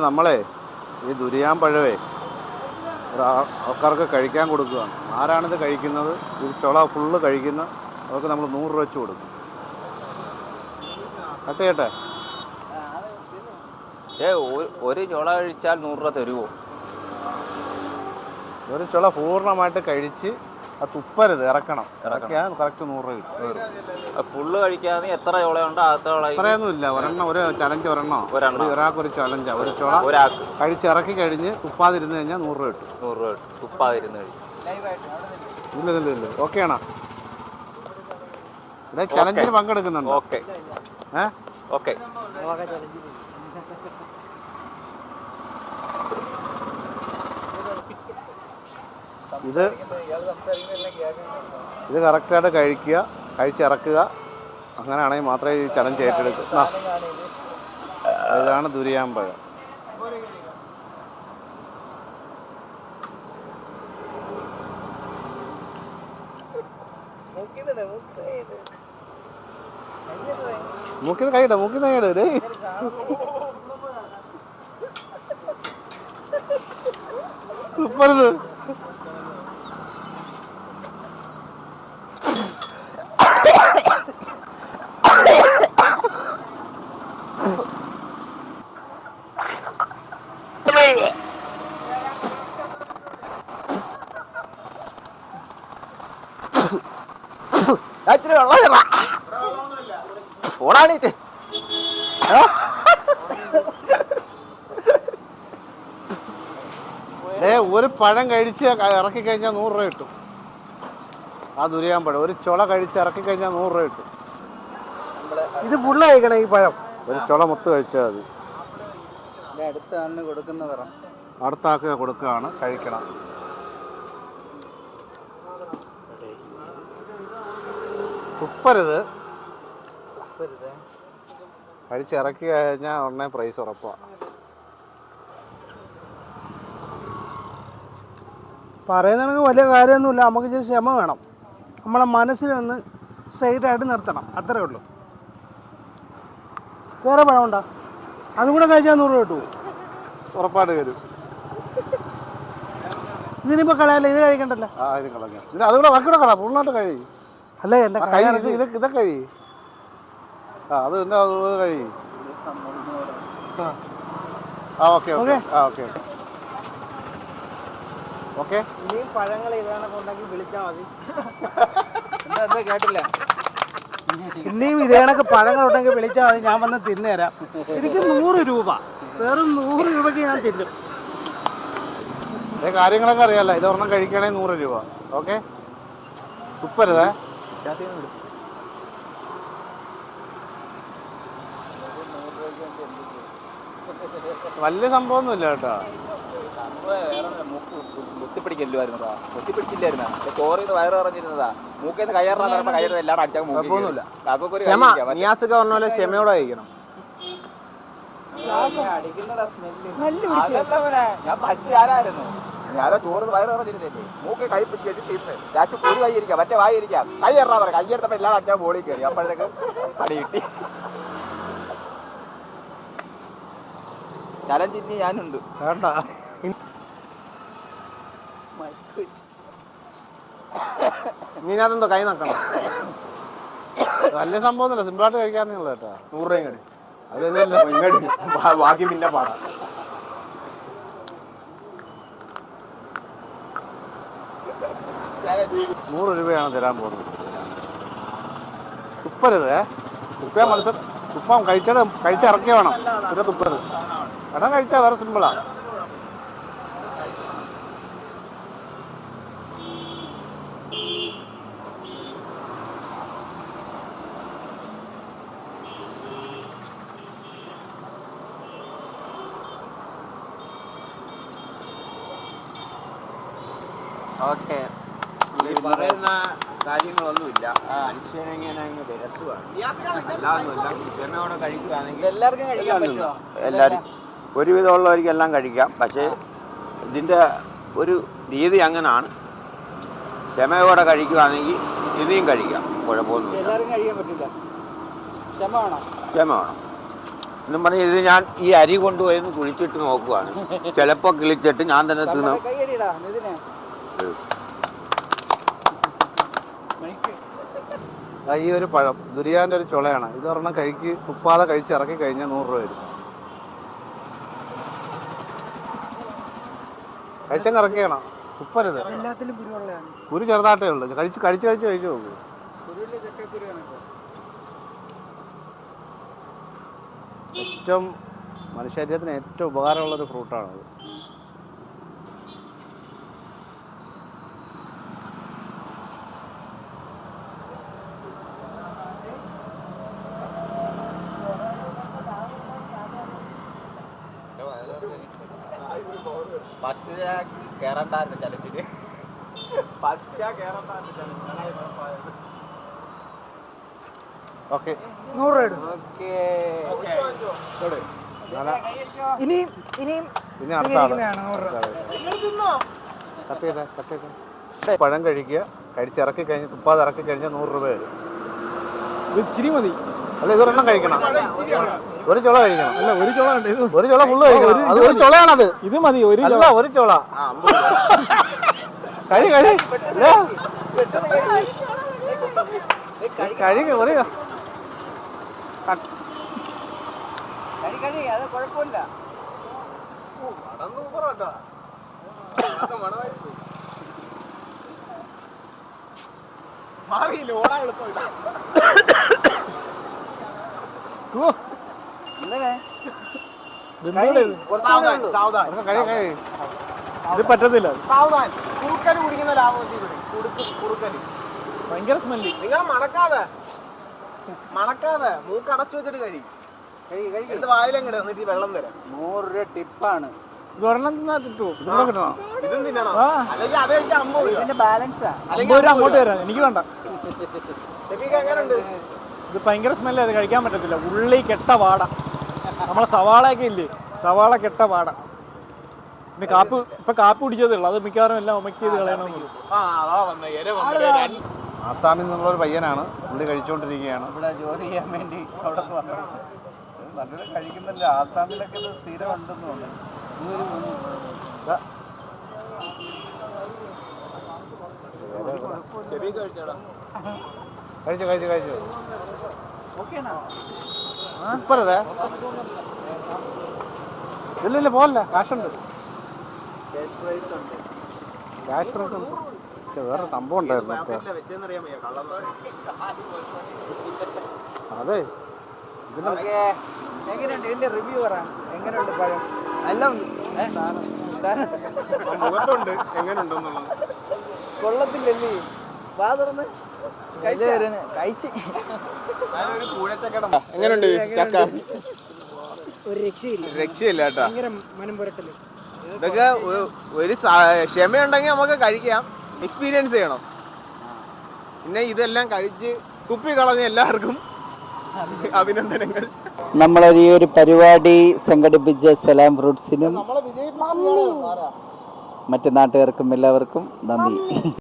നമ്മളെ ഈ ദുരിയാൻ പഴവേ ആൾക്കാർക്ക് കഴിക്കാൻ കൊടുക്കുകയാണ്. ആരാണിത് കഴിക്കുന്നത്? ഇത് ചുള ഫുള്ള് കഴിക്കുന്ന അവർക്ക് നമ്മൾ 100 രൂപ വെച്ച് കൊടുക്കും. കേട്ടെ ഒരു ചുള കഴിച്ചാൽ 100 രൂപ തരുമോ? ഒരു ചുള പൂർണ്ണമായിട്ട് കഴിച്ച് അത് തുപ്പരുത്, ഇറക്കണം. ഇറക്കിയാൽ കറക്റ്റ് 100 രൂപ കിട്ടും. ഫുള്ള് കഴിക്കാതെ എത്ര ചുളയുണ്ടോ അത്രയൊന്നുമില്ല. ഒരെണ്ണം ഒരു ചലഞ്ച്, ഒരാൾക്കൊരു ചലഞ്ചാണ്. ഒരു ചുള ഒരാൾക്ക് കഴിച്ചിറക്കി കഴിഞ്ഞ് തുപ്പാതിരുന്ന് കഴിഞ്ഞാൽ 100 രൂപ കിട്ടും. 100 രൂപ കിട്ടും തുപ്പാതിരുന്ന് കഴിഞ്ഞ്. ഇല്ല ഓക്കെ ആണോ? ഇവിടെ ചലഞ്ചിന് പങ്കെടുക്കുന്നുണ്ട്. ഓക്കെ ഓക്കെ ഇത് കറക്റ്റായിട്ട് കഴിക്കുക, കഴിച്ചിറക്കുക. അങ്ങനെയാണെങ്കിൽ മാത്രമേ ഈ ചലഞ്ച് ഏറ്റെടുക്കൂ. ഇതാണ് ദുരിയാമ്പഴം. മൂക്കിന്ന് കൈയിട, മൂക്കിന്ന് കൈയിട. തുപ്പരുത്. ഓടാണീറ്റ് ഒരു പഴം കഴിച്ച് ഇറക്കി കഴിഞ്ഞാൽ 100 രൂപ കിട്ടും. ആ ദുരിയാൻ പഴം ഒരു ചുള കഴിച്ച് ഇറക്കി കഴിഞ്ഞാൽ 100 രൂപ കിട്ടും. ഇത് ഫുള്ള് കഴിക്കണം. ഈ പഴം ഒരു ചുള മൊത്തം കഴിച്ചാൽ മതി. അടുത്ത ആളിന് കൊടുക്കുന്ന പറ, അടുത്ത ആൾക്ക് കൊടുക്കുകയാണ്, കഴിക്കണം. തുപ്പരുത്. കഴിച്ചിറക്കി കഴിഞ്ഞാൽ ഉടനെ പ്രൈസ് ഉറപ്പാണ്. പറയുന്നതിനൊക്കെ വലിയ കാര്യമൊന്നുമില്ല. നമുക്ക് ഇച്ചിരി ക്ഷമ വേണം. നമ്മളെ മനസ്സിലൊന്ന് സ്ട്രെയിറ്റായിട്ട് നിർത്തണം, അത്രേ ഉള്ളൂ. വേറെ പഴമുണ്ടോ? അതും കൂടെ കഴിച്ചാൽ 100 രൂപ കിട്ടുമോ? ഉറപ്പായിട്ട് വരും. ഇതിനിപ്പോൾ കളയല്ല, ഇത് കഴിക്കണ്ടല്ലോ. ഇത് കളഞ്ഞാൽ ഇത് അതുകൂടെ ബാക്കിയൂടെ കളാം. പൂർണ്ണമായിട്ട് കഴി. അല്ലേ എൻ്റെ കൈ ഇതൊക്കെ കഴി. അത് എന്താ കഴി. Okay okay okay okay. ഇനിയും പഴങ്ങൾ ഇതാണൊക്കെ ഉണ്ടാക്കി വിളിച്ചാൽ മതി. എന്താ കേട്ടില്ല? ഇനിയും ഇതേണൊക്കെ പഴങ്ങൾ ഉണ്ടെങ്കിൽ വിളിച്ചാൽ മതി, ഞാൻ വന്ന് തിന്നുതരാം. എനിക്ക് 100 രൂപ, വെറും 100 രൂപയ്ക്ക് ഞാൻ തിന്നും. കാര്യങ്ങളൊക്കെ അറിയാമല്ലോ. ഇതൊരെണ്ണം കഴിക്കുകയാണെങ്കിൽ 100 രൂപ. ഓക്കെ, തുപ്പരുതേ. വലിയ സംഭവമൊന്നുമില്ല കേട്ടോ. കുത്തിപ്പിടിക്കില്ലായിരുന്നതാ, കുത്തിപ്പിടിച്ചില്ലായിരുന്ന ചോറിന്ന് വയറ് പറഞ്ഞിരുന്നതാ. മൂക്കേന്ന് കയ്യേറാൻ കയ്യത് എല്ലാവരും അടിച്ചാൽ മൂക്കൊന്നുമില്ല. നിയാസൊക്കെ പറഞ്ഞ പോലെ ക്ഷമയോടെ കഴിക്കണം. ഞാൻ ഫസ്റ്റ് ആരായിരുന്നു? ഞാനോ ചോറ് വയറ് പറഞ്ഞിരുന്നില്ലേ. മൂക്ക് കൈ പിടിച്ചിട്ട് തിന്ന് ലാസ്റ്റ് ഒരു കൈ ഇരിക്കാം, മറ്റേ വായി ഇരിക്കാം. കയ്യേറാൻ പറയാം. കയ്യെടുത്തപ്പോ എല്ലാവരും അടിച്ചാൽ ബോളിൽ കയറി. അപ്പോഴത്തേക്ക് അടി കിട്ടി. ചലഞ്ച് ഇനി ഞാനുണ്ട്. വേണ്ട, നീ ഞാനെന്തോ കൈ നക്കണം. വലിയ സംഭവമൊന്നുമില്ല, സിമ്പിളായിട്ട് കഴിക്കാന്നേ ഉള്ളൂ കേട്ടോ. 100 രൂപയും കടി. അതെല്ലാം ഇങ്ങോട്ട് ബാക്കി പിന്നെ പാടാം. 100 രൂപയാണ് തരാൻ പോകുന്നത്. തുപ്പരുത്. തുപ്പാൻ മത്സരം തുപ്പാൻ കഴിച്ചിറക്കി വേണം. പിന്നെ തുപ്പരുത്. എടാ കഴിച്ചാൽ വേറെ സിമ്പിളാ. ഓക്കെ, പറയുന്ന കാര്യങ്ങളൊന്നുമില്ല. മനുഷ്യനെങ്ങനെ വിരത്തുകയാണ്. ക്ഷമയോടെ കഴിക്കുകയാണെങ്കിൽ എല്ലാവർക്കും കഴിക്കാൻ പറ്റുമോ? എല്ലാവരും ഒരുവിധമുള്ളവർക്കെല്ലാം കഴിക്കാം. പക്ഷേ ഇതിൻ്റെ ഒരു രീതി അങ്ങനെയാണ്. ക്ഷമയോടെ കഴിക്കുകയാണെങ്കിൽ ഇനിയും കഴിക്കാം, കുഴപ്പമൊന്നുമില്ല. എല്ലാവർക്കും കഴിക്കാൻ പറ്റില്ല. ക്ഷമ വേണം. ക്ഷമ വേണം. എന്നും പറഞ്ഞ് ഇത് ഞാൻ ഈ അരി കൊണ്ടുപോയി കുഴിച്ചിട്ട് നോക്കുവാണ്. ചിലപ്പോൾ കിളിച്ചിട്ട് ഞാൻ തന്നെ തിന്നു. കൈയടിടാ നിതിനെ. ഈ ഒരു പഴം ദുരിയാൻ്റെ ഒരു ചുളയാണ്. ഇത് ഒരെണ്ണം ഉപ്പാതെ കഴിച്ച് ഇറക്കി കഴിഞ്ഞാൽ 100 രൂപ വരും. കഴിച്ചങ്ങ് ഇറക്കിയാണ്, ഉപ്പരുത്. എല്ലാത്തിലും കുരുവുള്ളതാണ്. കുരു ചെറുതായിട്ടേ ഉള്ളൂ. കഴിച്ചു നോക്കൂ. ഏറ്റവും മനുഷ്യശരീരത്തിന് ഏറ്റവും ഉപകാരമുള്ളൊരു ഫ്രൂട്ടാണത്. ഫസ്റ്റ് ഞാൻ കേറണ്ടായിരുന്നു ചലഞ്ചിന്. ഫസ്റ്റ് ഞാൻ കേറണ്ടായിരുന്നു ചലഞ്ച്. ഓക്കെ, 100 രൂപ ഇടും. ഇനിയും പിന്നെ അടുത്ത ആള് കട്ട് ചെയ്തേ. പഴം കഴിക്കുക, കഴിച്ചിറക്കി കഴിഞ്ഞ് തുപ്പാതെ ഇറക്കി കഴിഞ്ഞാൽ 100 രൂപ വരും. ഇച്ചിരി മതി. അല്ല, ഇതൊരെണ്ണം കഴിക്കണം. ഒരു ചുള കഴിക്കണം. അല്ല, ഒരു ചോള ഉണ്ട്. ഒരു ചുള ഫുള്ള് കഴിക്കണം. അത് ഒരു ചുളയാണത്. ഇത് മതി. അല്ല, ഒരു ചുള കഴി ഒരു അത് കുഴപ്പമില്ല. ഇത് പറ്റത്തില്ല. കുറുക്കല് കുടിക്കുന്ന ലാഭത്തിൽ കുറുക്കല് ഭയങ്കര സ്മെല്ല്. നിങ്ങൾ മണക്കാതെ മൂക്ക് അടച്ചു വെച്ചിട്ട് കഴി വായിലങ്ങട് എന്നിട്ട് വെള്ളം വരാം. 100 രൂപ ടിപ്പാണ്. ഇത് ഒരെണ്ണം കിട്ടുമോ? ഇതും തിന്നണം. അല്ലെങ്കിൽ അത് കഴിച്ചാൽ 50 രൂപ. ഇതിന്റെ ബാലൻസാ. 50 രൂപ അങ്ങോട്ട് വരാം. എനിക്ക് വേണ്ട. എങ്ങനെയുണ്ട്? ഇത് ഭയങ്കര സ്മെല്ല്. അത് കഴിക്കാൻ പറ്റത്തില്ല. ഉള്ളി കെട്ട വാട. നമ്മളെ സവാളയൊക്കെ ഇല്ലേ, സവാള കെട്ട വാട. പിന്നെ കാപ്പി കുടിച്ചതേ ഉള്ളൂ. അത് മിക്കവാറും എല്ലാം ഒമക്ക് ചെയ്ത് കളയണമെന്ന്. ആസാമിൽ നിന്നുള്ളൊരു പയ്യനാണ്. പുള്ളി കഴിച്ചുകൊണ്ടിരിക്കുകയാണ്. ഇവിടെ ജോലി ചെയ്യാൻ വേണ്ടി അവിടെ നല്ല കഴിക്കുന്നില്ല. ആസാമിലൊക്കെ ഇത് സ്ഥിരം ഉണ്ടെന്ന് തോന്നുന്നു. കഴിച്ചു ഉപ്പരതേ. ഇല്ല പോലല്ല, കാശുണ്ട്. ക്യാഷ് പ്രൈസ് ഉണ്ട്. പക്ഷെ വേറെ സംഭവം ഉണ്ടായിരുന്നു. അതെ, എങ്ങനെയുണ്ട് ഇതിന്റെ റിവ്യൂ പറ. എങ്ങനെയുണ്ട് പഴം? എല്ലാം മുഖത്തുണ്ട് എങ്ങനെയുണ്ടെന്നുള്ളത്. കൊള്ളത്തില്ലല്ലേ? വാ തുറന്ന് കഴിച്ച്. എങ്ങനെയുണ്ട് ചക്ക? ഒരു രക്ഷയില്ല. രക്ഷയില്ല കേട്ടോ. ഭയങ്കര മനം പുരട്ടല്. ഇതൊക്കെ ഒരു ക്ഷമയുണ്ടെങ്കിൽ നമുക്ക് കഴിക്കാം. എക്സ്പീരിയൻസ് ചെയ്യണം. പിന്നെ ഇതെല്ലാം കഴിച്ച് കുപ്പി കളഞ്ഞ എല്ലാവർക്കും അഭിനന്ദനങ്ങൾ. നമ്മളൊരു ഈ ഒരു പരിപാടി സംഘടിപ്പിച്ച സലാം ഫ്രൂട്ട്സിനും മറ്റ് നാട്ടുകാർക്കും എല്ലാവർക്കും നന്ദി.